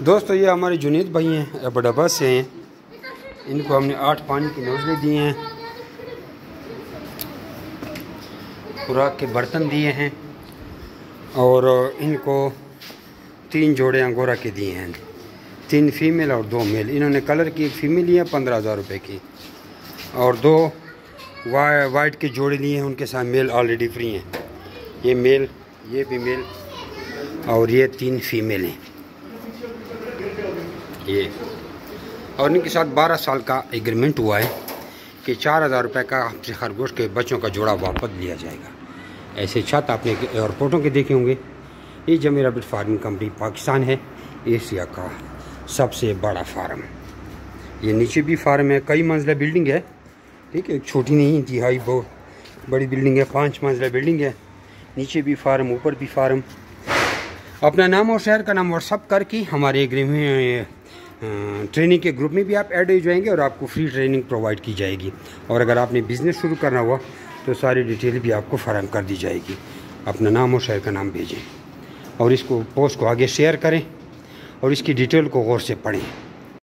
दोस्तों ये हमारे जुनीद भाई हैं, अबडाबा से हैं। इनको हमने 8 पानी की नोज़लें दिए हैं, खुराक के बर्तन दिए हैं और इनको 3 जोड़े अंगोरा के दिए हैं, 3 फीमेल और 2 मेल। इन्होंने कलर की एक फ़ीमेल ली है 15,000 रुपये की और 2 वाइट के जोड़े लिए हैं, उनके साथ मेल ऑलरेडी फ्री हैं। ये मेल, ये भी मेल और ये 3 फीमेल हैं ये। और इनके साथ 12 साल का एग्रीमेंट हुआ है कि 4,000 रुपये का आपसे खरगोश के बच्चों का जोड़ा वापस लिया जाएगा। ऐसे छत आपने एयरपोर्टों के देखे होंगे। ये जमीर रैबिट फार्मिंग कंपनी पाकिस्तान है, एशिया का सबसे बड़ा फार्म। ये नीचे भी फार्म है, कई मंजिला बिल्डिंग है, ठीक है, एक छोटी नहीं, इंतहाई बहुत बड़ी बिल्डिंग है, 5 मंजिला बिल्डिंग है। नीचे भी फार्म, ऊपर भी फार्म। अपना नाम और शहर का नाम व्हाट्सअप करके हमारे ट्रेनिंग के ग्रुप में भी आप ऐड हो जाएंगे और आपको फ्री ट्रेनिंग प्रोवाइड की जाएगी। और अगर आपने बिज़नेस शुरू करना हुआ तो सारी डिटेल भी आपको फराहम कर दी जाएगी। अपना नाम और शहर का नाम भेजें और इसको पोस्ट को आगे शेयर करें और इसकी डिटेल को गौर से पढ़ें।